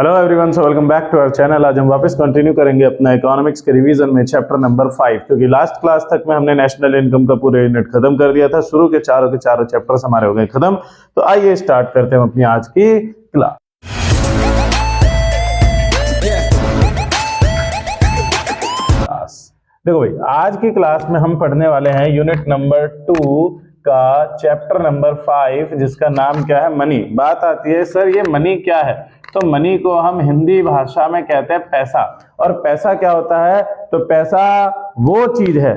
Hello everyone, so welcome back to our channel. आज हम वापस कंटिन्यू करेंगे अपना इकोनॉमिक्स के रिवीजन में चैप्टर नंबर 5, क्योंकि लास्ट क्लास तक में हमने नेशनल इनकम का पूरा यूनिट खत्म कर दिया था। शुरू के चारों चैप्टर्स हमारे हो गए खत्म। तो आइए स्टार्ट करते हैं अपनी आज की क्लास। देखो भाई, आज की क्लास में हम पढ़ने वाले हैं यूनिट नंबर 2 का चैप्टर नंबर 5, जिसका नाम क्या है, मनी। बात आती है सर ये मनी क्या है, तो मनी को हम हिंदी भाषा में कहते हैं पैसा। और पैसा क्या होता है, तो पैसा वो चीज है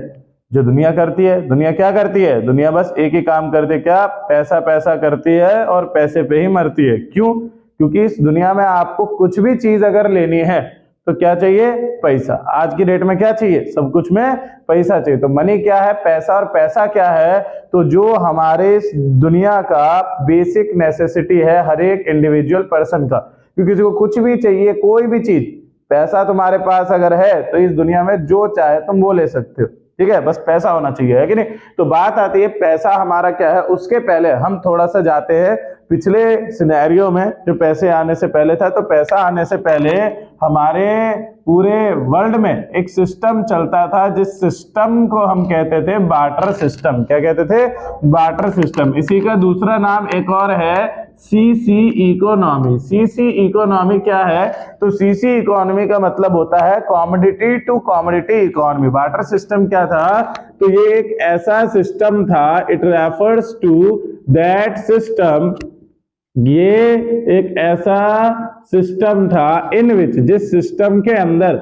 जो दुनिया करती है। दुनिया क्या करती है, दुनिया बस एक ही काम करती है, क्या, पैसा पैसा करती है और पैसे पे ही मरती है। क्यों? क्योंकि इस दुनिया में आपको कुछ भी चीज अगर लेनी है तो क्या चाहिए, पैसा। आज की डेट में क्या चाहिए, सब कुछ में पैसा चाहिए। तो मनी क्या है, पैसा। और पैसा क्या है, तो जो हमारे इस दुनिया का बेसिक नेसेसिटी है हर एक इंडिविजुअल पर्सन का। क्योंकि किसी को कुछ भी चाहिए, कोई भी चीज, पैसा तुम्हारे पास अगर है तो इस दुनिया में जो चाहे तुम वो ले सकते हो। ठीक है, बस पैसा होना चाहिए, है कि नहीं। तो बात आती है पैसा हमारा क्या है। उसके पहले हम थोड़ा सा जाते हैं पिछले सिनेरियो में, जो पैसे आने से पहले था। तो पैसा आने से पहले हमारे पूरे वर्ल्ड में एक सिस्टम चलता था, जिस सिस्टम को हम कहते थे बार्टर सिस्टम। क्या कहते थे, बार्टर सिस्टम। इसी का दूसरा नाम एक और है सीसी इकोनॉमी। सीसी इकोनॉमी क्या है, तो सीसी इकोनॉमी का मतलब होता है commodity to commodity economy. Barter system क्या था, तो ये एक ऐसा सिस्टम था, it refers to that system, ये एक ऐसा सिस्टम था इन विच, जिस सिस्टम के अंदर,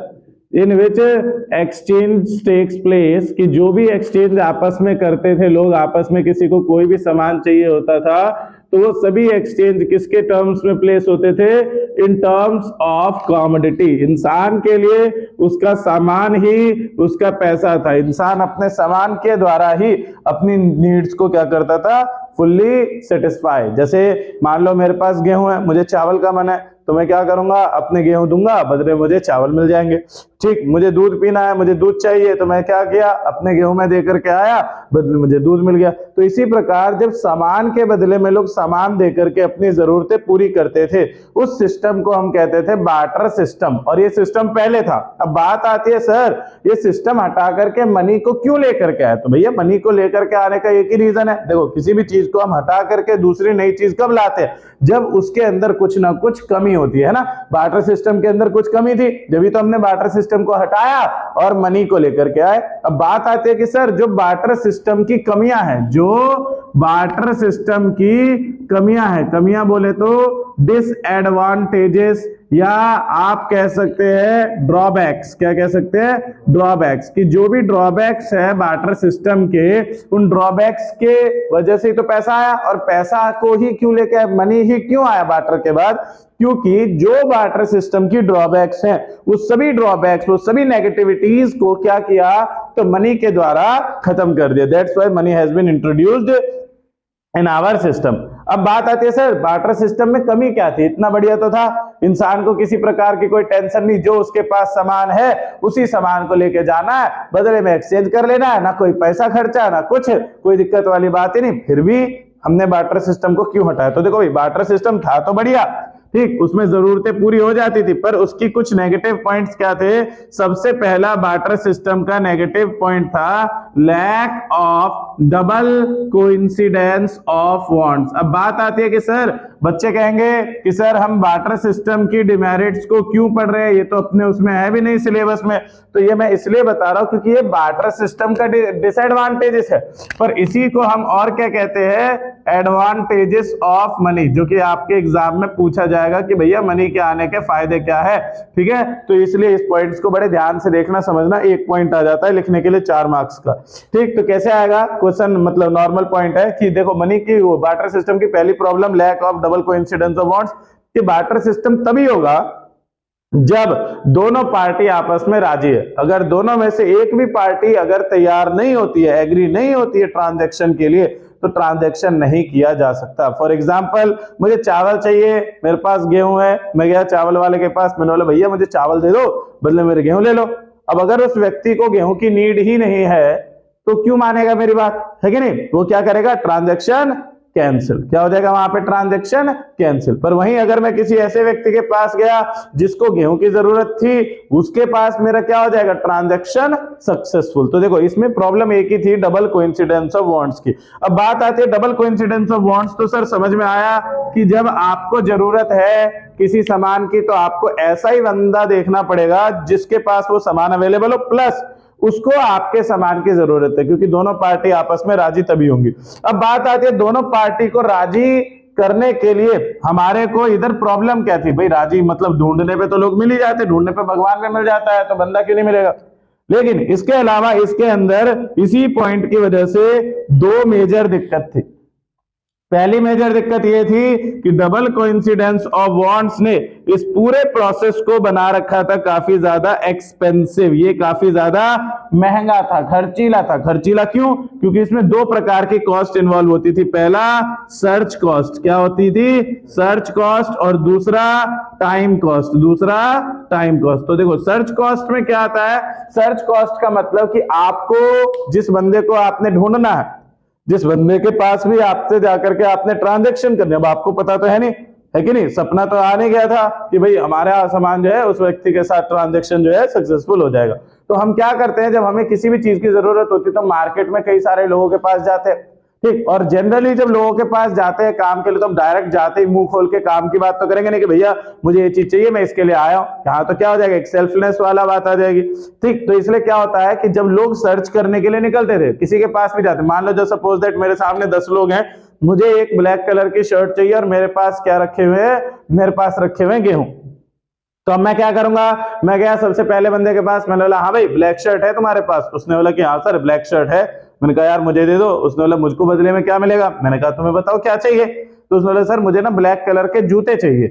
इन विच एक्सचेंज टेक्स प्लेस, कि जो भी एक्सचेंज आपस में करते थे लोग, आपस में किसी को कोई भी सामान चाहिए होता था तो वो सभी एक्सचेंज किसके टर्म्स में प्लेस होते थे, इन टर्म्स ऑफ कॉमोडिटी। इंसान के लिए उसका सामान ही उसका पैसा था। इंसान अपने सामान के द्वारा ही अपनी नीड्स को क्या करता था, फुल्ली सेटिस्फाई। जैसे मान लो मेरे पास गेहूं है, मुझे चावल का मन है, तो मैं क्या करूंगा, अपने गेहूं दूंगा, बदले मुझे चावल मिल जाएंगे। ठीक, मुझे दूध पीना है, मुझे दूध चाहिए, तो मैं क्या किया, अपने गेहूं में देकर के आया, बदले मुझे दूध मिल गया। तो इसी प्रकार जब सामान के बदले में लोग सामान देकर के अपनी जरूरतें पूरी करते थे, उस सिस्टम को हम कहते थे बार्टर सिस्टम। और ये सिस्टम पहले था। अब बात आती है सर ये सिस्टम हटा करके मनी को क्यों लेकर के आए, तो भैया मनी को लेकर के आने का एक ही रीजन है। देखो, किसी भी चीज को हम हटा करके दूसरी नई चीज कब लाते हैं, जब उसके अंदर कुछ ना कुछ कमी होती है ना। बार्टर सिस्टम के अंदर कुछ कमी थी, जब तो हमने बार्टर सिस्टम को हटाया और मनी को लेकर के आए। अब बात आती है कि सर जो बार्टर सिस्टम की कमियां हैं, जो बार्टर सिस्टम की कमियां हैं, कमियां बोले तो डिसएडवांटेजेस, या आप कह सकते हैं ड्रॉबैक्स। क्या कह सकते हैं, ड्रॉबैक्स। कि जो भी ड्रॉबैक्स है बार्टर सिस्टम के, उन ड्रॉबैक्स के वजह से तो पैसा आया। और पैसा को ही क्यों लेके आया, मनी ही क्यों आया बार्टर के बाद, क्योंकि जो बार्टर सिस्टम की ड्रॉबैक्स हैं, वो सभी ड्रॉबैक्स, वो सभी नेगेटिविटीज को क्या किया, तो मनी के द्वारा खत्म कर दिया। That's why money has been introduced in our system. अब बात आती है सर बार्टर सिस्टम में कमी क्या थी, इतना बढ़िया तो था, इंसान को किसी प्रकार की कोई टेंशन नहीं, जो उसके पास सामान है उसी सामान को लेके जाना है, बदले में एक्सचेंज कर लेना है, ना कोई पैसा खर्चा, ना कुछ, कोई दिक्कत वाली बात ही नहीं। फिर भी हमने बार्टर सिस्टम को क्यों हटाया, तो देखो भाई बार्टर सिस्टम था तो बढ़िया, ठीक, उसमें जरूरतें पूरी हो जाती थी, पर उसकी कुछ नेगेटिव पॉइंट्स क्या थे। सबसे पहला बार्टर सिस्टम का नेगेटिव पॉइंट था lack of double coincidence of wants. अब बात आती है कि सर, बच्चे कहेंगे कि सर हम बार्टर सिस्टम की डिमेरिट्स को क्यों पढ़ रहे हैं, ये तो अपने उसमें है भी नहीं सिलेबस में। तो ये मैं इसलिए बता रहा हूं क्योंकि ये बार्टर सिस्टम का डिसएडवांटेजेस है। पर इसी को हम और क्या कहते हैं, एडवांटेजेस ऑफ मनी, जो कि आपके एग्जाम में पूछा जाएगा कि भैया मनी के आने के फायदे क्या है। ठीक है, तो इसलिए इस पॉइंट्स को बड़े ध्यान से देखना, समझना। एक पॉइंट आ जाता है लिखने के लिए 4 मार्क्स का। ठीक, तो कैसे आएगा क्वेश्चन, मतलब नॉर्मल पॉइंट है कि देखो मनी की, बार्टर सिस्टम की पहली problem lack of double coincidence of wants. कि बार्टर सिस्टम तभी होगा जब दोनों पार्टी आपस में राजी है। अगर दोनों में से एक भी पार्टी अगर तैयार नहीं होती है, एग्री नहीं होती है ट्रांजैक्शन के लिए, तो ट्रांजैक्शन नहीं किया जा सकता। फॉर एग्जांपल, मुझे चावल चाहिए, मेरे पास गेहूं है, मैं गया चावल वाले के पास, मैंने बोला भैया मुझे चावल दे दो, बदले मेरे गेहूं ले लो। अब अगर उस व्यक्ति को गेहूं की नीड ही नहीं है तो क्यों मानेगा मेरी बात, है कि नहीं। वो क्या करेगा, ट्रांजैक्शन कैंसिल। क्या हो जाएगा वहां पे? Transaction cancel. पर वहीं अगर मैं किसी ऐसे व्यक्ति के पास गया जिसको गेहूं की जरूरत थी, उसके पास मेरा क्या हो जाएगा? Transaction successful. तो देखो इसमें प्रॉब्लम एक ही थी, डबल कोइंसिडेंस ऑफ वांट्स की। अब बात आती है डबल कोइंसिडेंस ऑफ वांट्स। तो सर समझ में आया कि जब आपको जरूरत है किसी सामान की तो आपको ऐसा ही बंदा देखना पड़ेगा जिसके पास वो सामान अवेलेबल हो, प्लस उसको आपके सामान की जरूरत है, क्योंकि दोनों पार्टी आपस में राजी तभी होंगी। अब बात आती है दोनों पार्टी को राजी करने के लिए हमारे को इधर प्रॉब्लम क्या थी भाई? राजी मतलब ढूंढने पे तो लोग मिल ही जाते, ढूंढने पे भगवान में मिल जाता है, तो बंदा क्यों नहीं मिलेगा? लेकिन इसके अलावा इसके अंदर इसी पॉइंट की वजह से दो मेजर दिक्कत थी। पहली मेजर दिक्कत यह थी कि डबल कोइंसिडेंस ऑफ वांट्स ने इस पूरे प्रोसेस को बना रखा था काफी ज्यादा एक्सपेंसिव। ये काफी ज्यादा महंगा था, खर्चीला था। खर्चीला क्यों? क्योंकि इसमें दो प्रकार की कॉस्ट इन्वॉल्व होती थी। पहला सर्च कॉस्ट, क्या होती थी? Search cost. और दूसरा टाइम कॉस्ट। दूसरा टाइम कॉस्ट। तो देखो सर्च कॉस्ट में क्या आता है? सर्च कॉस्ट का मतलब कि आपको जिस बंदे को आपने ढूंढना है, जिस बंदे के पास भी आपसे जाकर के आपने ट्रांजैक्शन करनी, अब आपको पता तो है नहीं, है कि नहीं? सपना तो आने गया था कि भाई हमारा सामान जो है उस व्यक्ति के साथ ट्रांजैक्शन जो है सक्सेसफुल हो जाएगा। तो हम क्या करते हैं, जब हमें किसी भी चीज की जरूरत होती है तो मार्केट में कई सारे लोगों के पास जाते हैं, ठीक। और जनरली जब लोगों के पास जाते हैं काम के लिए तो हम डायरेक्ट जाते ही मुंह खोल के काम की बात तो करेंगे नहीं कि भैया मुझे ये चीज चाहिए, मैं इसके लिए आया हूं। यहाँ तो क्या हो जाएगा? एक सेल्फलेस वाला बात आ जाएगी, ठीक। तो इसलिए क्या होता है कि जब लोग सर्च करने के लिए निकलते थे, किसी के पास भी जाते, मान लो जो सपोज दैट मेरे सामने 10 लोग हैं, मुझे एक ब्लैक कलर की शर्ट चाहिए और मेरे पास क्या रखे हुए हैं? मेरे पास रखे हुए गेहूं। तो अब मैं क्या करूंगा? मैं गया सबसे पहले बंदे के पास, मैंने बोला हाँ भाई ब्लैक शर्ट है तुम्हारे पास? उसने बोला कि हाँ सर ब्लैक शर्ट है। मैंने कहा यार मुझे दे दो। उसने बोला मुझको बदले में क्या मिलेगा? मैंने कहा तुम्हें बताओ क्या चाहिए। तो उसने बोला सर मुझे ना ब्लैक कलर के जूते चाहिए।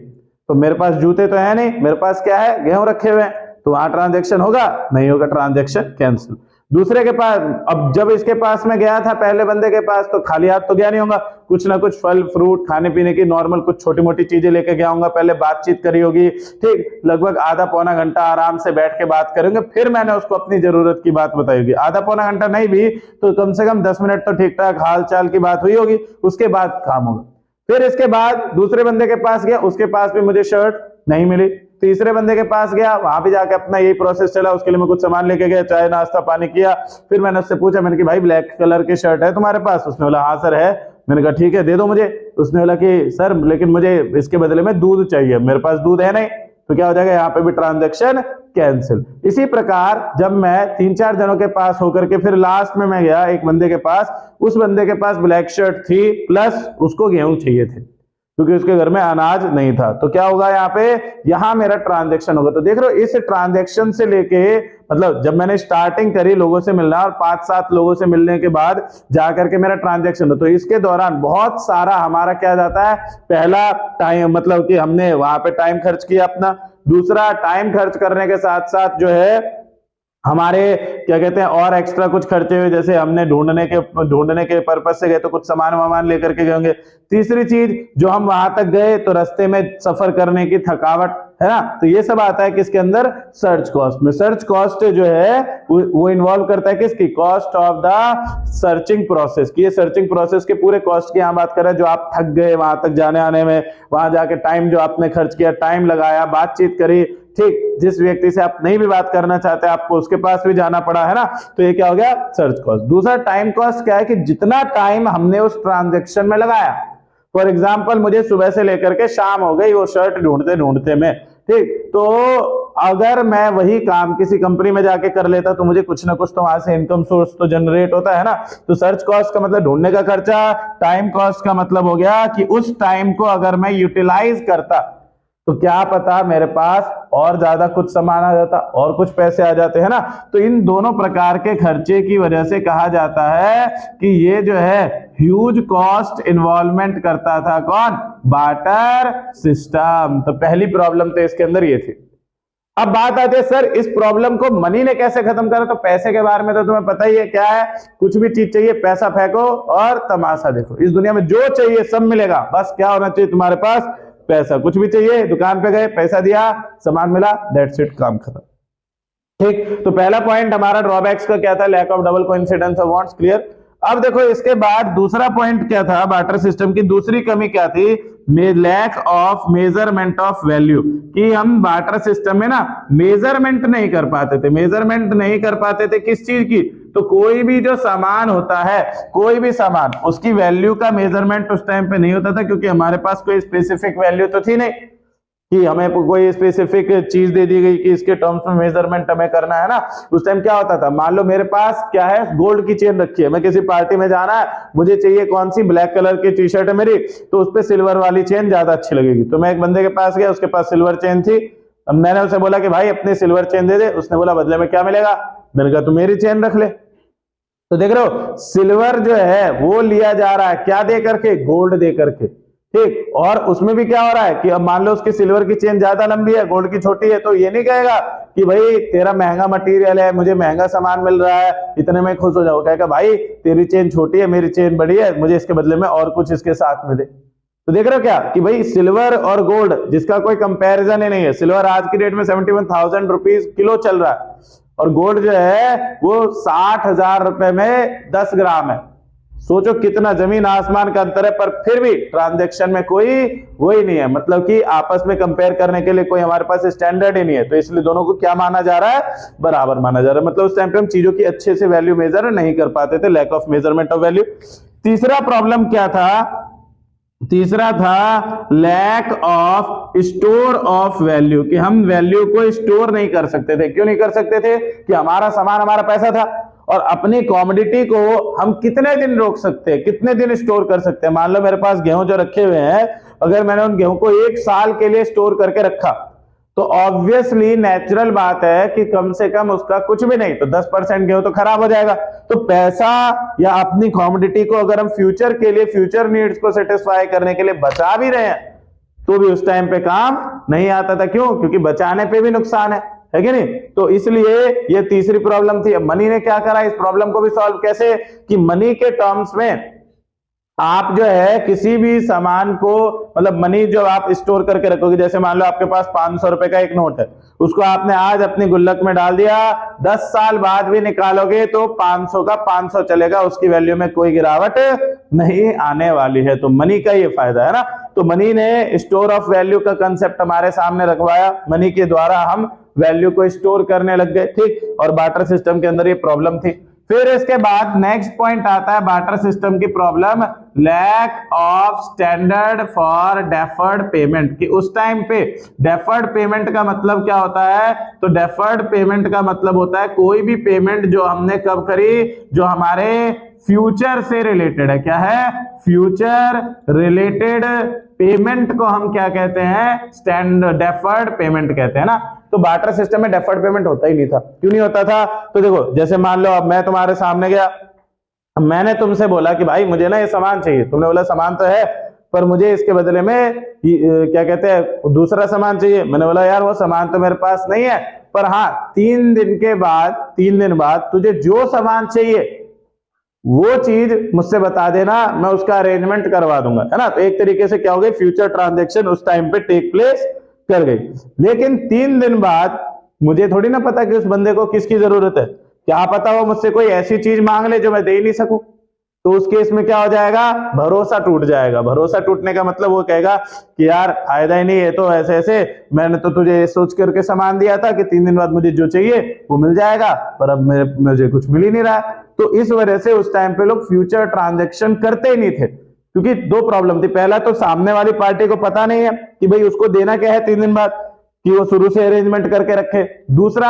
तो मेरे पास जूते तो है नहीं, मेरे पास क्या है? गेहूं रखे हुए हैं। तो वहां ट्रांजैक्शन होगा? नहीं होगा, ट्रांजैक्शन कैंसिल। दूसरे के पास, अब जब इसके पास में गया था पहले बंदे के पास, तो खाली हाथ तो गया नहीं होगा, कुछ ना कुछ फल फ्रूट खाने पीने की नॉर्मल कुछ छोटी मोटी चीजें लेके गया होगा। पहले बातचीत करी होगी, ठीक, लगभग आधा पौना घंटा आराम से बैठ के बात करेंगे, फिर मैंने उसको अपनी जरूरत की बात बताई होगी। आधा पौना घंटा नहीं भी तो कम से कम 10 मिनट तो ठीक ठाक हाल चाल की बात हुई होगी, उसके बाद काम होगा। फिर इसके बाद दूसरे बंदे के पास गया, उसके पास भी मुझे शर्ट नहीं मिली। तीसरे बंदे के पास गया, वहां भी जाके अपना यही प्रोसेस चला, उसके लिए मैं कुछ सामान लेके गया, चाय नाश्ता पानी किया। फिर मैंने उससे पूछा, मैंने कि भाई ब्लैक कलर की शर्ट है तुम्हारे पास? उसने बोला हाँ सर है। मैंने कहा ठीक है दे दो मुझे। उसने बोला कि सर लेकिन मुझे इसके बदले में दूध चाहिए, मेरे पास दूध है नहीं। तो क्या हो जाएगा? यहाँ पे भी ट्रांजैक्शन कैंसिल। इसी प्रकार जब मैं 3-4 जनों के पास होकर के फिर लास्ट में मैं गया एक बंदे के पास, उस बंदे के पास ब्लैक शर्ट थी प्लस उसको गेहूं चाहिए थे क्योंकि उसके घर में अनाज नहीं था। तो क्या होगा यहाँ पे? यहाँ मेरा ट्रांजैक्शन होगा। तो देख रहे हो इस ट्रांजैक्शन से लेके मतलब जब मैंने स्टार्टिंग करी लोगों से मिलना और 5-7 लोगों से मिलने के बाद जाकर के मेरा ट्रांजैक्शन हो, तो इसके दौरान बहुत सारा हमारा क्या जाता है? पहला टाइम, मतलब कि हमने वहां पे टाइम खर्च किया अपना। दूसरा टाइम खर्च करने के साथ साथ जो है हमारे क्या कहते हैं और एक्स्ट्रा कुछ खर्चे हुए, जैसे हमने ढूंढने के पर्पस से गए तो कुछ सामान वामान लेकर के गए होंगे। तीसरी चीज जो हम वहां तक गए तो रास्ते में सफर करने की थकावट है ना, तो ये सब आता है किसके अंदर? सर्च कॉस्ट में। सर्च कॉस्ट जो है वो इन्वॉल्व करता है किसकी? Cost of the searching process की। ये सर्चिंग प्रोसेस के पूरे कॉस्ट की यहाँ बात कर रहे हैं, जो आप थक गए वहां तक जाने आने में, वहां जाके टाइम जो आपने खर्च किया, टाइम लगाया, बातचीत करी, ठीक। जिस व्यक्ति से आप नहीं भी बात करना चाहते आपको उसके पास भी जाना पड़ा, है ना, तो ये क्या हो गया? Search cost. दूसरा टाइम कॉस्ट क्या है कि जितना टाइम हमने उस ट्रांजैक्शन में लगाया, फॉर एग्जाम्पल मुझे सुबह से लेकर के शाम हो गई वो शर्ट ढूंढते ढूंढते में, ठीक। तो अगर मैं वही काम किसी कंपनी में जाके कर लेता तो मुझे कुछ ना कुछ तो वहां से इनकम सोर्स तो जनरेट होता है ना। तो सर्च कॉस्ट का मतलब ढूंढने का खर्चा, टाइम कॉस्ट का मतलब हो गया कि उस टाइम को अगर मैं यूटिलाइज करता तो क्या पता मेरे पास और ज्यादा कुछ सामान आ जाता और कुछ पैसे आ जाते, है ना। तो इन दोनों प्रकार के खर्चे की वजह से कहा जाता है कि ये जो है ह्यूज कॉस्ट इन्वॉल्वमेंट करता था कौन? Barter system. तो पहली प्रॉब्लम तो इसके अंदर ये थी। अब बात आती है सर इस प्रॉब्लम को मनी ने कैसे खत्म करा? तो पैसे के बारे में तो तुम्हें पता ही है क्या है, कुछ भी चीज चाहिए पैसा फेंको और तमाशा देखो। इस दुनिया में जो चाहिए सब मिलेगा, बस क्या होना चाहिए तुम्हारे पास? पैसा। कुछ भी चाहिए दुकान पे गए, पैसा दिया, सामान मिला, दैट्स इट, काम खत्म, ठीक। तो पहला पॉइंट हमारा ड्रॉबैक्स का क्या था? Lack of double coincidence of wants, clear. अब देखो इसके बाद दूसरा पॉइंट क्या था, बार्टर सिस्टम की दूसरी कमी क्या थी, lack of measurement of value, कि हम बार्टर सिस्टम में ना मेजरमेंट नहीं कर पाते थे। मेजरमेंट नहीं कर पाते थे किस चीज की, तो कोई भी जो सामान होता है, कोई भी सामान, उसकी वैल्यू का मेजरमेंट उस टाइम पे नहीं होता था, क्योंकि हमारे पास कोई स्पेसिफिक वैल्यू तो थी नहीं कि हमें कोई स्पेसिफिक चीज दे दी गई कि इसके टर्म्स में मेजरमेंट हमें करना है ना। उस टाइम क्या होता था, मान लो मेरे पास क्या है, गोल्ड की चेन रखी है, मैं किसी पार्टी में जाना है, मुझे चाहिए कौन सी, ब्लैक कलर की टी शर्ट है मेरी, तो उस पर सिल्वर वाली चेन ज्यादा अच्छी लगेगी। तो मैं एक बंदे के पास गया, उसके पास सिल्वर चेन थी। अब मैंने उसे बोला कि भाई अपनी सिल्वर चेन दे दे। उसने बोला बदले में क्या मिलेगा? मैंने कहा तू मेरी चेन रख ले। तो देख रहे हो, सिल्वर जो है वो लिया जा रहा है क्या दे करके? गोल्ड दे करके, ठीक। और उसमें भी क्या हो रहा है कि अब मान लो उसकी सिल्वर की चेन ज्यादा लंबी है, गोल्ड की छोटी है, तो ये नहीं कहेगा कि भाई तेरा महंगा मटेरियल है, मुझे महंगा सामान मिल रहा है, इतने में खुश हो जाओ। कहेगा भाई तेरी चेन छोटी है, मेरी चेन बड़ी है, मुझे इसके बदले में और कुछ इसके साथ में दे। तो देख रहे हो क्या कि भाई सिल्वर और गोल्ड जिसका कोई कंपैरिजन ही नहीं है। सिल्वर आज की डेट में 71,000 रुपीज किलो चल रहा है, और गोल्ड जो है वो 60,000 रुपए में 10 ग्राम है। सोचो कितना जमीन आसमान का अंतर है, पर फिर भी ट्रांजैक्शन में कोई वही नहीं है, मतलब कि आपस में कंपेयर करने के लिए कोई हमारे पास स्टैंडर्ड ही नहीं है। तो इसलिए दोनों को क्या माना जा रहा है? बराबर माना जा रहा है। मतलब उस टाइम पे हम चीजों की अच्छे से वैल्यू मेजर नहीं कर पाते थे, lack of measurement of value. तीसरा प्रॉब्लम क्या था? तीसरा था lack of store of value, कि हम वैल्यू को स्टोर नहीं कर सकते थे। क्यों नहीं कर सकते थे? कि हमारा सामान हमारा पैसा था, और अपनी कॉमोडिटी को हम कितने दिन रोक सकते हैं, कितने दिन स्टोर कर सकते हैं। मान लो मेरे पास गेहूं जो रखे हुए हैं, अगर मैंने उन गेहूं को 1 साल के लिए स्टोर करके रखा, तो ऑब्वियसली नेचुरल बात है कि कम से कम उसका कुछ भी नहीं तो 10% गेहूं तो खराब हो जाएगा। तो पैसा या अपनी कॉमोडिटी को अगर हम फ्यूचर के लिए, फ्यूचर नीड्स को सेटिस्फाई करने के लिए बचा भी रहे हैं, तो भी उस टाइम पे काम नहीं आता था। क्यों? क्योंकि बचाने पे भी नुकसान है कि नहीं। तो इसलिए ये तीसरी प्रॉब्लम थी। अब मनी ने क्या करा, इस प्रॉब्लम को भी सॉल्व कैसे, कि मनी के टर्म्स में आप जो है किसी भी सामान को, मतलब मनी जो आप स्टोर करके रखोगे, जैसे मान लो आपके पास 500 रुपए का एक नोट है, उसको आपने आज अपनी गुल्लक में डाल दिया, 10 साल बाद भी निकालोगे तो 500 का 500 चलेगा, उसकी वैल्यू में कोई गिरावट नहीं आने वाली है। तो मनी का ये फायदा है ना। तो मनी ने स्टोर ऑफ वैल्यू का कंसेप्ट हमारे सामने रखवाया, मनी के द्वारा हम वैल्यू को स्टोर करने लग गए, ठीक। और बार्टर सिस्टम के अंदर ये प्रॉब्लम थी। फिर इसके बाद नेक्स्ट पॉइंट आता है बार्टर सिस्टम की problem, lack of standard for deferred payment, कि उस टाइम पे डेफर्ड पेमेंट का मतलब क्या होता है? तो डेफर्ड पेमेंट का मतलब होता है कोई भी पेमेंट जो हमने कब करी, जो हमारे फ्यूचर से रिलेटेड है। क्या है? फ्यूचर रिलेटेड पेमेंट को हम क्या कहते हैं? स्टैंडर्ड डेफर्ड पेमेंट कहते हैं ना। तो बार्टर सिस्टम में डेफर्ड पेमेंट होता ही नहीं था। क्यों नहीं होता था? तो देखो जैसे मान लो अब मैं तुम्हारे सामने गया, मैंने तुमसे बोला कि भाई मुझे ना ये सामान चाहिए, तुमने बोला सामान तो है पर मुझे इसके बदले में क्या कहते हैं दूसरा सामान चाहिए। मैंने बोला यार वो सामान तो मेरे पास नहीं है, पर हाँ 3 दिन बाद तुझे जो सामान चाहिए वो चीज मुझसे बता देना, मैं उसका अरेंजमेंट करवा दूंगा, है ना। तो एक तरीके से क्या हो गई, फ्यूचर ट्रांजैक्शन उस टाइम पे टेक प्लेस कर गई। लेकिन 3 दिन बाद मुझे थोड़ी ना पता कि उस बंदे को किसकी जरूरत है, क्या पता वो मुझसे कोई ऐसी चीज मांग ले जो मैं दे ही नहीं सकूं। तो उस केस में क्या हो जाएगा, भरोसा टूट जाएगा। भरोसा टूटने का मतलब वो कहेगा कि यार फायदा ही नहीं है, तो ऐसे ऐसे मैंने तो तुझे ये सोच करके सामान दिया था कि 3 दिन बाद मुझे जो चाहिए वो मिल जाएगा, पर अब मुझे कुछ मिल ही नहीं रहा है। तो इस वजह से उस टाइम पे लोग फ्यूचर ट्रांजैक्शन करते ही नहीं थे, क्योंकि 2 प्रॉब्लम थी। पहला तो सामने वाली पार्टी को पता नहीं है कि भाई उसको देना क्या है 3 दिन बाद, कि वो शुरू से अरेंजमेंट करके रखे। दूसरा,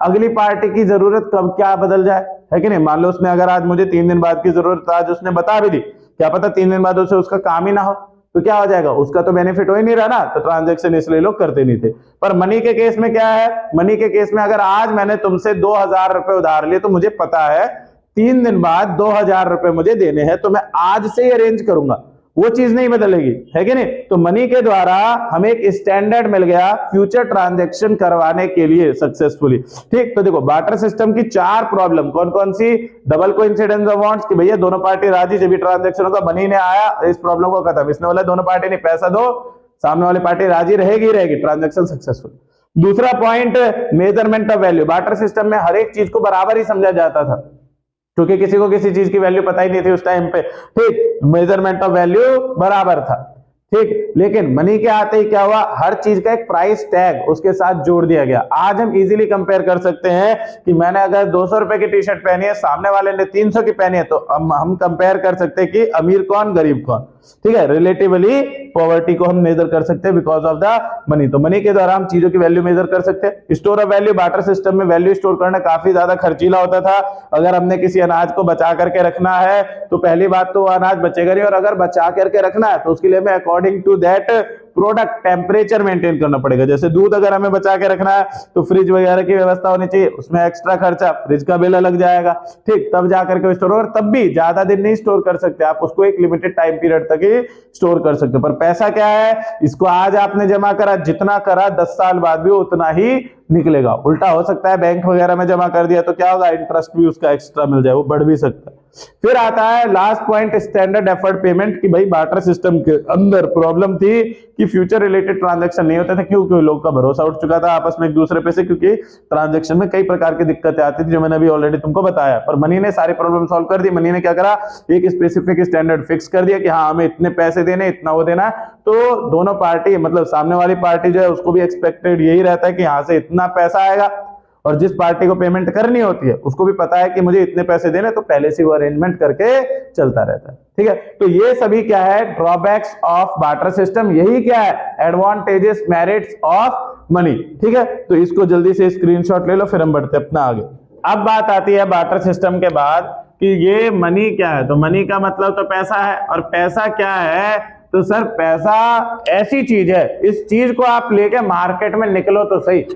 अगली पार्टी की जरूरत कब क्या बदल जाए, है कि नहीं। मान लो उसने अगर आज मुझे 3 दिन बाद की जरूरत आज उसने बता भी दी, क्या पता 3 दिन बाद उसे उसका काम ही ना हो, तो क्या हो जाएगा, उसका तो बेनिफिट हो ही नहीं रहा ना। तो ट्रांजैक्शन इसलिए लोग करते नहीं थे। पर मनी के केस में क्या है, मनी के केस में अगर आज मैंने तुमसे 2000 रुपए उधार लिए, तो मुझे पता है 3 दिन बाद 2000 रुपए मुझे देने हैं, तो मैं आज से ही अरेंज करूंगा, वो चीज नहीं बदलेगी, है कि नहीं। तो मनी के द्वारा हमें एक स्टैंडर्ड मिल गया फ्यूचर ट्रांजैक्शन करवाने के लिए सक्सेसफुली, ठीक। तो देखो बार्टर सिस्टम की 4 प्रॉब्लम कौन कौन सी, डबल कोइंसिडेंस ऑफ वांट्स, कि भैया दोनों पार्टी राजी जब भी ट्रांजैक्शन होगा, मनी ने आया इस प्रॉब्लम को खत्म, इसने बोला दोनों पार्टी ने पैसा दो, सामने वाली पार्टी राजी रहेगी, ट्रांजैक्शन सक्सेसफुल। दूसरा point, measurement of value. Barter system में हर एक चीज को बराबर ही समझा जाता था, क्योंकि किसी को किसी चीज की वैल्यू पता ही नहीं थी उस टाइम पे, ठीक। मेजरमेंट ऑफ वैल्यू बराबर था, ठीक। लेकिन मनी के आते ही क्या हुआ, हर चीज का एक प्राइस टैग उसके साथ जोड़ दिया गया। आज हम इजीली कंपेयर कर सकते हैं कि मैंने अगर 200 रुपए की टी शर्ट पहनी है, सामने वाले ने 300 की पहनी है, तो हम कंपेयर कर सकते हैं कि अमीर कौन गरीब कौन, ठीक है। रिलेटिवली पॉवर्टी को हम मेजर कर सकते हैं बिकॉज ऑफ द मनी। तो मनी के द्वारा हम चीजों की वैल्यू मेजर कर सकते हैं। Store of value, barter system में वैल्यू स्टोर करना काफी ज्यादा खर्चीला होता था। अगर हमने किसी अनाज को बचा करके रखना है तो पहली बात तो अनाज बचेगा नहीं, और अगर बचा करके रखना है तो उसके लिए हमें according to that product temperature maintain करना पड़ेगा। जैसे दूध अगर हमें बचा के रखना है तो फ्रिज वगैरह की व्यवस्था होनी चाहिए, उसमें एक्स्ट्रा खर्चा, फ्रिज का बिल अलग जाएगा, ठीक। तब जाकर के स्टोर, और तब भी ज्यादा दिन नहीं स्टोर कर सकते आप, उसको एक लिमिटेड टाइम पीरियड तक ही स्टोर कर सकते हो। पर पैसा क्या है, इसको आज आपने जमा करा, जितना करा 10 साल बाद भी उतना ही निकलेगा। उल्टा हो सकता है बैंक वगैरह में जमा कर दिया तो क्या होगा, इंटरेस्ट भी उसका एक्स्ट्रा मिल जाए, वो बढ़ भी सकता है। फिर आता है last point, standard deferred payment, कि भाई बार्टर सिस्टम के अंदर प्रॉब्लम थी कि फ्यूचर रिलेटेड ट्रांजैक्शन नहीं होते थे। क्यों? लोग का भरोसा उठ चुका था आपस में एक दूसरे पे से, क्योंकि ट्रांजैक्शन में कई प्रकार की दिक्कतें आती थी जो मैंने अभी ऑलरेडी तुमको बताया। पर मनी ने सारी प्रॉब्लम सॉल्व कर दी। मनी ने क्या करा, एक स्पेसिफिक स्टैंडर्ड फिक्स कर दिया कि हाँ हमें इतने पैसे देने, इतना वो देना। तो दोनों पार्टी, मतलब सामने वाली पार्टी जो है उसको भी एक्सपेक्टेड यही रहता है कि यहां से इतना पैसा आएगा, और जिस पार्टी को पेमेंट करनी होती है उसको भी पता है कि मुझे इतने पैसे देने, तो पहले से वो अरेंजमेंट करके चलता रहता है, ठीक है। तो ये सभी क्या है, ड्रॉबैक्स ऑफ बार्टर सिस्टम। यही क्या है, एडवांटेजेस, मेरिट्स ऑफ मनी, ठीक है। तो इसको जल्दी से स्क्रीनशॉट ले लो, फिर हम बढ़ते अपना आगे। अब बात आती है बार्टर सिस्टम के बाद कि ये मनी क्या है। तो मनी का मतलब तो पैसा है, और पैसा क्या है, तो सर पैसा ऐसी चीज है, इस चीज को आप लेके मार्केट में निकलो तो सही,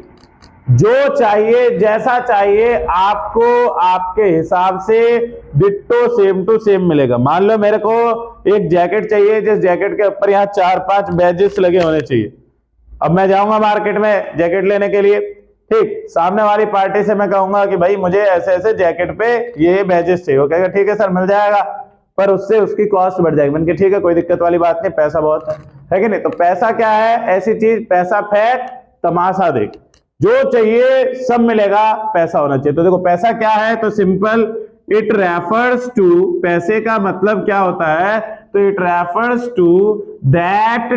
जो चाहिए जैसा चाहिए आपको आपके हिसाब से डिट्टो सेम टू सेम मिलेगा। मान लो मेरे को एक जैकेट चाहिए, जिस जैकेट के ऊपर यहाँ 4-5 बैजेस लगे होने चाहिए। अब मैं जाऊंगा मार्केट में जैकेट लेने के लिए, ठीक। सामने वाली पार्टी से मैं कहूंगा कि भाई मुझे ऐसे ऐसे जैकेट पे ये बैजेस चाहिए, वो कहेगा ठीक है सर मिल जाएगा, पर उससे उसकी कॉस्ट बढ़ जाएगी। मैंने कहा ठीक है कोई दिक्कत वाली बात नहीं, पैसा बहुत है कि नहीं। तो पैसा क्या है, ऐसी चीज, पैसा फैट तमाशा देख, जो चाहिए सब मिलेगा, पैसा होना चाहिए। तो देखो पैसा क्या है, तो सिंपल, इट रेफर्स टू, पैसे का मतलब क्या होता है, तो it refers to that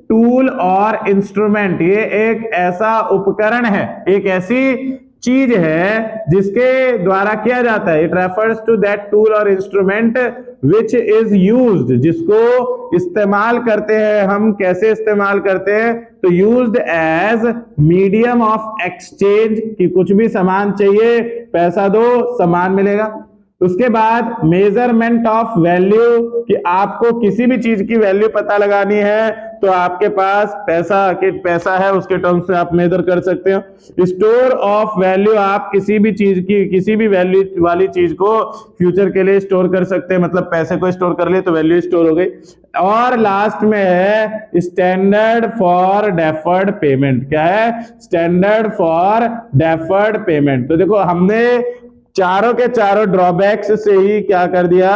tool और इंस्ट्रूमेंट। ये एक ऐसा उपकरण है, एक ऐसी चीज है जिसके द्वारा किया जाता है। It refers to that tool और इंस्ट्रूमेंट विच इज यूज्ड, जिसको इस्तेमाल करते हैं हम। कैसे इस्तेमाल करते हैं, तो used as medium of exchange, कि कुछ भी सामान चाहिए पैसा दो सामान मिलेगा। उसके बाद मेजरमेंट ऑफ वैल्यू, कि आपको किसी भी चीज की वैल्यू पता लगानी है तो आपके पास पैसा है, उसके टर्म्स में आप मेजर कर सकते हो। स्टोर ऑफ वैल्यू, आप किसी भी चीज की, किसी भी वैल्यू वाली चीज को फ्यूचर के लिए स्टोर कर सकते हैं, मतलब पैसे को स्टोर कर लिए तो वैल्यू स्टोर हो गई। और लास्ट में है स्टैंडर्ड फॉर डेफर्ड पेमेंट। क्या है, स्टैंडर्ड फॉर डेफर्ड पेमेंट। तो देखो हमने चारों के चारों ड्रॉबैक्स से ही क्या कर दिया,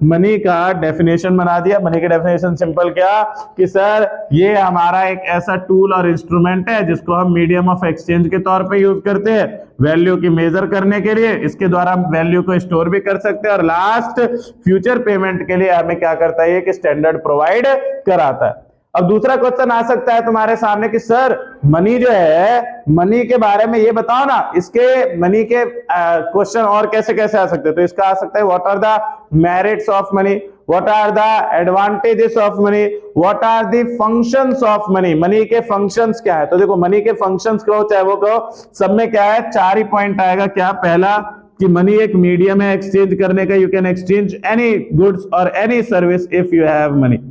मनी का डेफिनेशन बना दिया। मनी की डेफिनेशन सिंपल क्या, कि सर ये हमारा एक ऐसा टूल और इंस्ट्रूमेंट है जिसको हम मीडियम ऑफ एक्सचेंज के तौर पे यूज करते हैं वैल्यू की मेजर करने के लिए। इसके द्वारा हम वैल्यू को स्टोर भी कर सकते हैं, और लास्ट फ्यूचर पेमेंट के लिए हमें क्या करता है, एक स्टैंडर्ड प्रोवाइड कराता है। अब दूसरा क्वेश्चन आ सकता है तुम्हारे सामने कि सर मनी जो है, मनी के बारे में ये बताओ ना, इसके मनी के क्वेश्चन और कैसे कैसे आ सकते हैं। तो इसका आ सकता है, what are the merits of money, what are the advantages of money, what are the functions of money. Money के फंक्शंस क्या है, तो देखो मनी के फंक्शंस कहो चाहे वो कहो, सब में क्या है, 4 ही पॉइंट आएगा। क्या, पहला कि मनी एक मीडियम है एक्सचेंज करने का, you can exchange any goods और any service if you have money.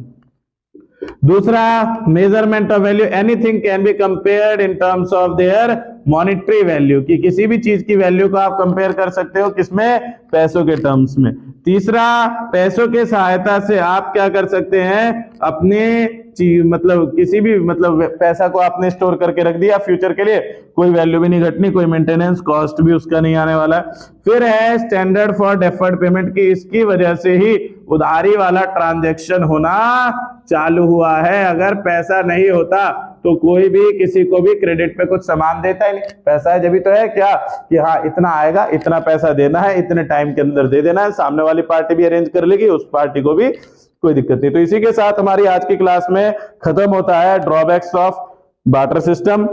दूसरा, measurement of value, anything can be compared in terms of their monetary value, कि किसी भी चीज की वैल्यू को आप कंपेयर कर सकते हो, किसमें, पैसों के टर्म्स में। तीसरा, पैसों के सहायता से आप क्या कर सकते हैं, अपने मतलब किसी भी मतलब पैसा को आपने स्टोर करके रख दिया फ्यूचर के लिए, कोई वैल्यू भी नहीं घटनी, कोई मेंटेनेंस कॉस्ट भी उसका नहीं आने वाला। फिर है स्टैंडर्ड फॉर डेफर्ड पेमेंट की, इसकी वजह से ही उधारी वाला ट्रांजैक्शन होना चालू हुआ है। अगर पैसा नहीं होता तो कोई भी किसी को भी क्रेडिट पे कुछ सामान देता ही नहीं, पैसा है जब तो है क्या कि हाँ इतना आएगा, इतना पैसा देना है, इतने टाइम के अंदर दे देना है, सामने वाली पार्टी भी अरेंज कर लेगी, उस पार्टी को भी कोई दिक्कत नहीं। तो इसी के साथ हमारी आज की क्लास में खत्म होता है drawbacks of barter system.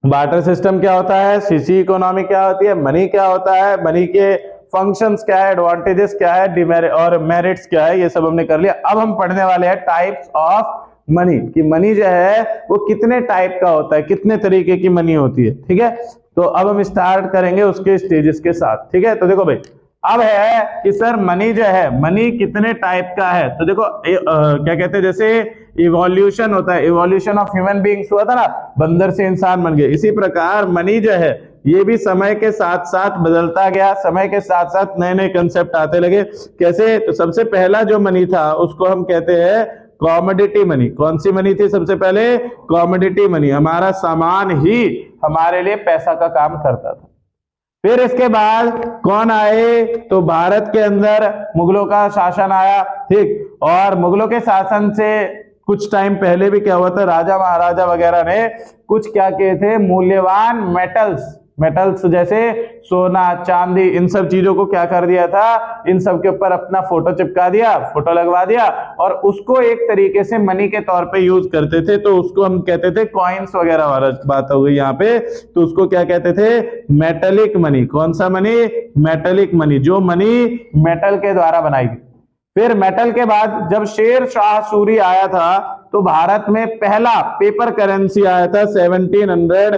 Barter system क्या होता है, सीसी इकोनॉमी क्या होती है, मनी क्या होता है, मनी के फंक्शंस क्या है, एडवांटेजेस क्या है, डिमेरिट और मेरिट्स क्या है, ये सब हमने कर लिया। अब हम पढ़ने वाले हैं टाइप्स ऑफ मनी कि मनी जो है वो कितने टाइप का होता है, कितने तरीके की मनी होती है। ठीक है, तो अब हम स्टार्ट करेंगे उसके स्टेजेस के साथ। ठीक है, तो देखो भाई अब है कि सर मनी जो है, मनी कितने टाइप का है। तो देखो क्या कहते हैं, जैसे इवोल्यूशन होता है, इवोल्यूशन ऑफ ह्यूमन बीइंग्स हुआ था ना, बंदर से इंसान बन गए, इसी प्रकार मनी जो है ये भी समय के साथ साथ बदलता गया, समय के साथ साथ नए नए कंसेप्ट आते लगे। कैसे, तो सबसे पहला जो मनी था उसको हम कहते हैं कॉमोडिटी मनी। कौन सी मनी थी सबसे पहले, कॉमोडिटी मनी, हमारा सामान ही हमारे लिए पैसा का काम करता था। फिर इसके बाद कौन आए, तो भारत के अंदर मुगलों का शासन आया। ठीक, और मुगलों के शासन से कुछ टाइम पहले भी क्या हुआ था, राजा महाराजा वगैरह ने कुछ क्या किए थे, मूल्यवान मेटल्स जैसे सोना चांदी, इन सब चीजों को क्या कर दिया था, इन सब के ऊपर अपना फोटो चिपका दिया, फोटो लगवा दिया, और उसको एक तरीके से मनी के तौर पे यूज करते थे। तो उसको हम कहते थे कॉइन्स वगैरह वाला बात हो गई यहाँ पे, तो उसको क्या कहते थे, मेटेलिक मनी। कौन सा मनी, मेटेलिक मनी, जो मनी मेटल के द्वारा बनाई गई। फिर मेटल के बाद जब शेर शाह सूरी आया था तो भारत में पहला पेपर करेंसी आया था 1700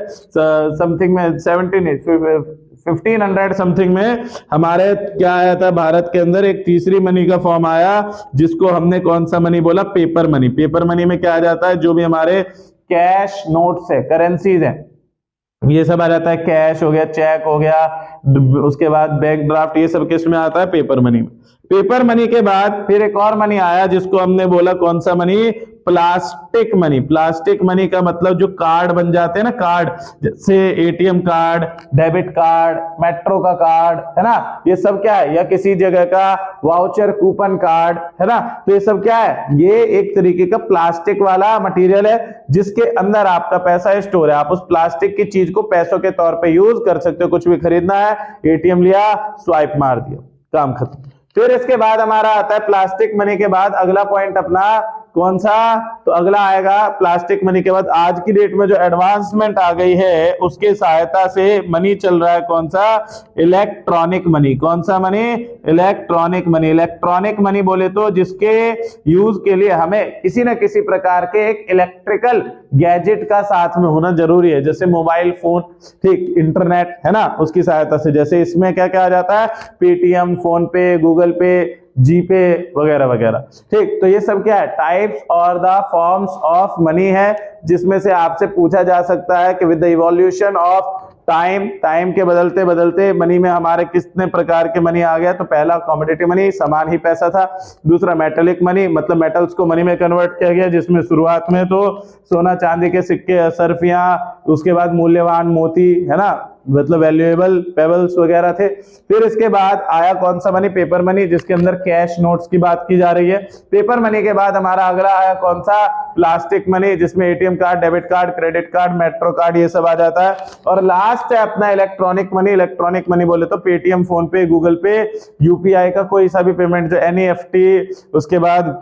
समथिंग में, 1500 समथिंग में हमारे क्या आया था, भारत के अंदर एक तीसरी मनी का फॉर्म आया जिसको हमने कौन सा मनी बोला, पेपर मनी। पेपर मनी में क्या आ जाता है, जो भी हमारे कैश नोट्स है, करेंसीज है, ये सब आ जाता है। कैश हो गया, चेक हो गया, उसके बाद बैंक ड्राफ्ट, ये सब किस में आता है, पेपर मनी में। पेपर मनी के बाद फिर एक और मनी आया जिसको हमने बोला कौन सा money, plastic money. Plastic money का मतलब जो कार्ड बन जाते हैं ना, कार्ड जैसे ATM card, debit card, metro का कार्ड है ना, ये सब क्या है, या किसी जगह का वाउचर कूपन कार्ड है ना, तो ये सब क्या है, ये एक तरीके का प्लास्टिक वाला मटेरियल है जिसके अंदर आपका पैसा स्टोर है। आप उस प्लास्टिक की चीज को पैसों के तौर पे यूज कर सकते हो, कुछ भी खरीदना है, एटीएम लिया, स्वाइप मार दिया, काम खत्म। फिर इसके बाद हमारा आता है प्लास्टिक मनी के बाद अगला पॉइंट अपना कौन सा, तो अगला आएगा प्लास्टिक मनी के बाद आज की डेट में जो एडवांसमेंट आ गई है उसके सहायता से मनी चल रहा है कौन सा, इलेक्ट्रॉनिक मनी। कौन सा money, electronic money. Electronic money बोले तो जिसके यूज के लिए हमें किसी न किसी प्रकार के एक इलेक्ट्रिकल गैजेट का साथ में होना जरूरी है, जैसे मोबाइल फोन, ठीक, इंटरनेट है ना, उसकी सहायता से। जैसे इसमें क्या क्या आ जाता है, पेटीएम, फोन पे, गूगल पे, जीपे वगैरह वगैरह। ठीक, तो ये सब क्या है, टाइप्स और द फॉर्म्स ऑफ मनी है, जिसमें से आपसे पूछा जा सकता है कि with the evolution of time के बदलते बदलते मनी में हमारे कितने प्रकार के मनी आ गया। तो पहला कमोडिटी मनी, सामान ही पैसा था। दूसरा मेटेलिक मनी, मतलब मेटल्स को मनी में कन्वर्ट किया गया, जिसमें शुरुआत में तो सोना चांदी के सिक्के, असरफियां, उसके बाद मूल्यवान मोती है ना, मतलब वैल्यूएबल पेबल्स वगैरह थे। फिर इसके बाद आया कौन सा मनी, पेपर मनी, जिसके अंदर कैश नोट्स की बात की जा रही है। पेपर मनी के बाद हमारा अगला आया कौन सा, प्लास्टिक मनी, जिसमें ATM card, debit card, credit card, metro card, ये सब आ जाता है। और लास्ट है अपना इलेक्ट्रॉनिक मनी। इलेक्ट्रॉनिक मनी बोले तो पेटीएम, फोन पे, गूगल पे, यूपीआई का कोई सा भी पेमेंट, जो एनईएफटी, उसके बाद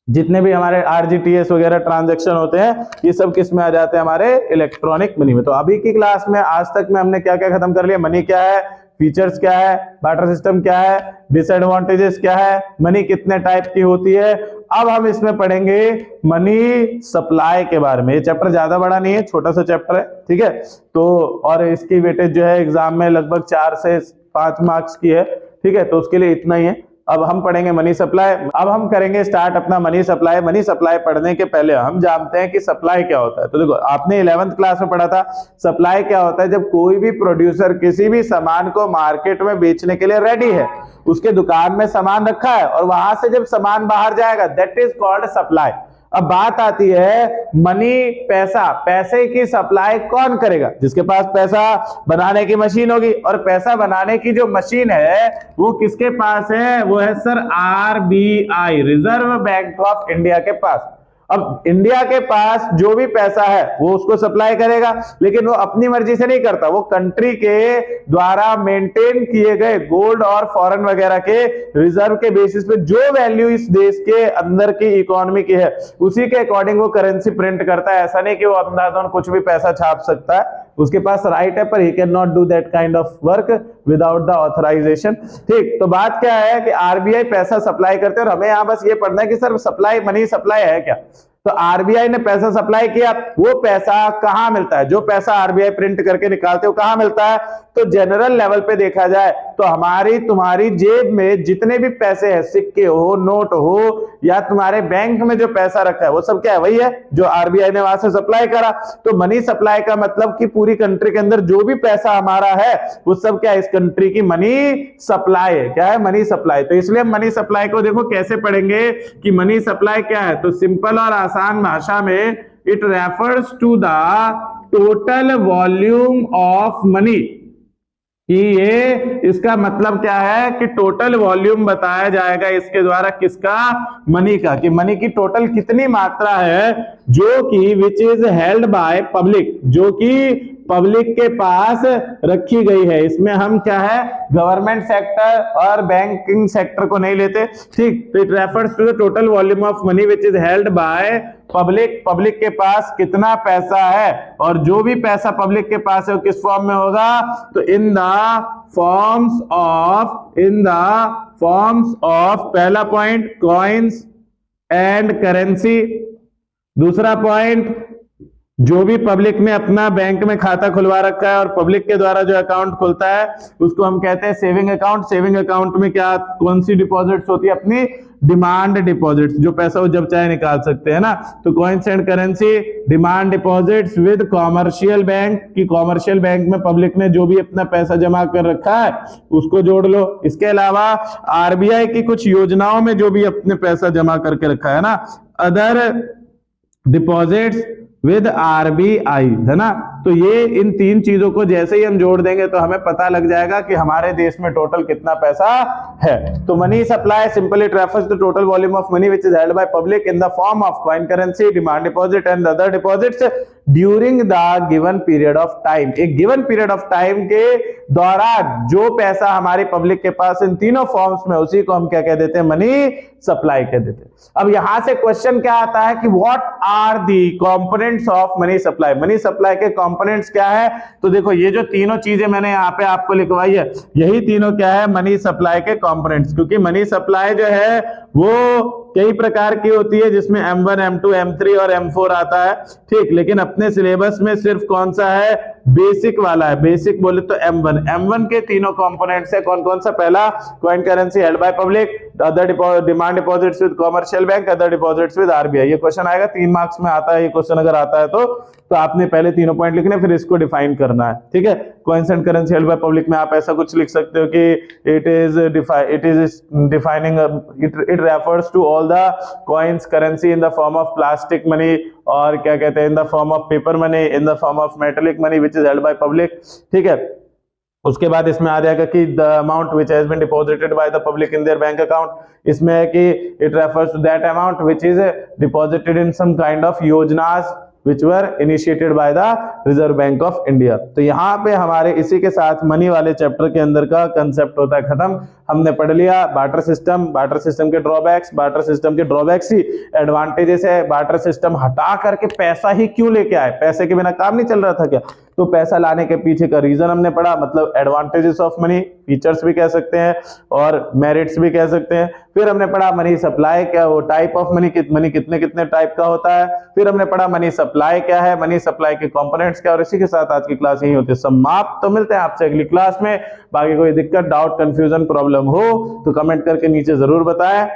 जितने भी हमारे आरजीटीएस वगैरह ट्रांजैक्शन होते हैं, ये सब किस में आ जाते हैं, हमारे इलेक्ट्रॉनिक मनी में। तो अभी की क्लास में आज तक में हमने क्या क्या खत्म कर लिया, मनी क्या है, फीचर्स क्या है, बार्टर सिस्टम क्या है, डिसएडवांटेजेस क्या है, मनी कितने टाइप की होती है। अब हम इसमें पढ़ेंगे मनी सप्लाई के बारे में। ये चैप्टर ज्यादा बड़ा नहीं है, छोटा सा चैप्टर है, ठीक है। तो और इसकी वेटेज जो है एग्जाम में लगभग 4 से 5 मार्क्स की है, ठीक है, तो उसके लिए इतना ही है। अब हम पढ़ेंगे मनी सप्लाई। अब हम करेंगे स्टार्ट अपना मनी सप्लाई। मनी सप्लाई पढ़ने के पहले हम जानते हैं कि सप्लाई क्या होता है। तो देखो, आपने 11th क्लास में पढ़ा था सप्लाई क्या होता है। जब कोई भी प्रोड्यूसर किसी भी सामान को मार्केट में बेचने के लिए रेडी है, उसके दुकान में सामान रखा है और वहां से जब सामान बाहर जाएगा, दैट इज कॉल्ड सप्लाई। अब बात आती है मनी, पैसा, पैसे की सप्लाई कौन करेगा? जिसके पास पैसा बनाने की मशीन होगी, और पैसा बनाने की जो मशीन है वो किसके पास है? वो है sir RBI, reserve bank of India के पास। अब इंडिया के पास जो भी पैसा है वो उसको सप्लाई करेगा, लेकिन वो अपनी मर्जी से नहीं करता, वो कंट्री के द्वारा मेंटेन किए गए गोल्ड और फॉरेन वगैरह के रिजर्व के बेसिस पे जो वैल्यू इस देश के अंदर की इकोनॉमी की है उसी के अकॉर्डिंग वो करेंसी प्रिंट करता है। ऐसा नहीं कि वो अंधाधुंध कुछ भी पैसा छाप सकता है, उसके पास राइट है, पर he can not do that kind of work without the authorization. ठीक, तो बात क्या है कि आरबीआई पैसा सप्लाई करते हैं, और हमें यहां बस ये पढ़ना है कि सर सप्लाई, मनी सप्लाई है क्या? तो आरबीआई ने पैसा सप्लाई किया, वो पैसा कहां मिलता है? जो पैसा आरबीआई प्रिंट करके निकालते हो कहां मिलता है? तो जनरल लेवल पे देखा जाए तो हमारी तुम्हारी जेब में जितने भी पैसे हैं, सिक्के हो, नोट हो, या तुम्हारे बैंक में जो पैसा रखा है वो सब क्या है? वही है जो आरबीआई ने वहां से सप्लाई करा। तो मनी सप्लाई का मतलब कि पूरी कंट्री के अंदर जो भी पैसा हमारा है वो सब क्या है? इस कंट्री की मनी सप्लाई है। क्या है? Money supply. तो इसलिए मनी सप्लाई को देखो कैसे पढ़ेंगे कि मनी सप्लाई क्या है। तो सिंपल और आसान भाषा में it refers to the total volume of money, कि ये इसका मतलब क्या है कि टोटल वॉल्यूम बताया जाएगा इसके द्वारा, किसका? मनी का, कि मनी की टोटल कितनी मात्रा है जो कि विच इज हेल्ड बाय पब्लिक, जो कि पब्लिक के पास रखी गई है। इसमें हम क्या है? गवर्नमेंट सेक्टर और बैंकिंग सेक्टर को नहीं लेते। ठीक, तो it refers to the total volume of money which is held by public, public के पास कितना पैसा है, और जो भी पैसा पब्लिक के पास है वो किस फॉर्म में होगा? तो इन द फॉर्म्स ऑफ पहला पॉइंट कॉइन्स एंड करेंसी, दूसरा पॉइंट जो भी पब्लिक ने अपना बैंक में खाता खुलवा रखा है और पब्लिक के द्वारा जो अकाउंट खुलता है उसको हम कहते हैं सेविंग अकाउंट। सेविंग अकाउंट में क्या, कौन सी डिपॉजिट्स होती है? अपनी डिमांड डिपॉजिट्स, जो पैसा वो जब चाहे निकाल सकते हैं ना। तो coins and currency, demand deposits with commercial bank, की कॉमर्शियल बैंक में पब्लिक ने जो भी अपना पैसा जमा कर रखा है उसको जोड़ लो। इसके अलावा आरबीआई की कुछ योजनाओं में जो भी अपने पैसा जमा करके रखा है ना, अदर डिपॉजिट्स विद आरबीआई, है ना। तो ये इन तीन चीजों को जैसे ही हम जोड़ देंगे तो हमें पता लग जाएगा कि हमारे देश में टोटल कितना पैसा है। तो money supply simply refers to total volume of money which is held by public in the form of coin currency, demand deposit and other deposits during the given period of time. एक given period of time के दौरान जो पैसा हमारी public के पास इन तीनों forms में, उसी को हम क्या कह देते हैं? मनी सप्लाई कह देते हैं। अब यहां से क्वेश्चन क्या आता है कि what are the components of money supply? Money supply के कंपोनेंट्स क्या है? तो देखो ये जो तीनों चीजें मैंने यहाँ पे आपको लिखवाई है, यही तीनों क्या है? मनी सप्लाई के कंपोनेंट्स। क्योंकि मनी सप्लाई जो है वो कई प्रकार की होती है, जिसमें M1, M2, M3 और M4 आता है। ठीक, लेकिन अपने सिलेबस में सिर्फ कौन सा है? बेसिक वाला है। बेसिक बोले तो M1। M1 के तीनों कंपोनेंट्स है कौन कौन सा? पहला coin currency held by public, other demand deposits with commercial bank, other deposits with RBI. ये क्वेश्चन आएगा 3 मार्क्स में आता है ये क्वेश्चन, अगर आता है तो आपने पहले तीनों पॉइंट लिखने, फिर इसको डिफाइन करना है। ठीक है, coins and currency held by public में आप ऐसा कुछ लिख सकते हो कि it is defining, it refers to all the coins currency in the form of plastic money, और क्या कहते हैं? In the form of paper money, in the form of metallic money which is held by public. ठीक है, उसके बाद इसमें आ जाएगा कि the amount which has been deposited by the public in their bank account. इसमें है कि it refers to that amount which is deposited in some kind of योजनास which were initiated by the Reserve Bank of India। तो यहाँ पे हमारे इसी के साथ मनी वाले चैप्टर के अंदर का कंसेप्ट होता है खत्म। हमने पढ़ लिया बार्टर सिस्टम, बार्टर सिस्टम के ड्रॉबैक्स, बार्टर सिस्टम के ड्रॉबैक्स ही एडवांटेजेस है। बार्टर सिस्टम हटा करके पैसा ही क्यों लेके आए? पैसे के बिना काम नहीं चल रहा था क्या? तो पैसा लाने के पीछे का रीजन हमने पढ़ा, मतलब एडवांटेजेस ऑफ मनी, फीचर्स भी कह सकते हैं और मेरिट्स भी कह सकते हैं। फिर हमने पढ़ा मनी सप्लाई क्या, वो टाइप ऑफ मनी, मनी कितने कितने टाइप का होता है। फिर हमने पढ़ा मनी सप्लाई क्या है, मनी सप्लाई के कंपोनेंट्स क्या, और इसी के साथ आज की क्लास यही होती है समाप्त। तो मिलते हैं आपसे अगली क्लास में। बाकी कोई दिक्कत, डाउट, कंफ्यूजन, प्रॉब्लम हो तो कमेंट करके नीचे जरूर बताएं।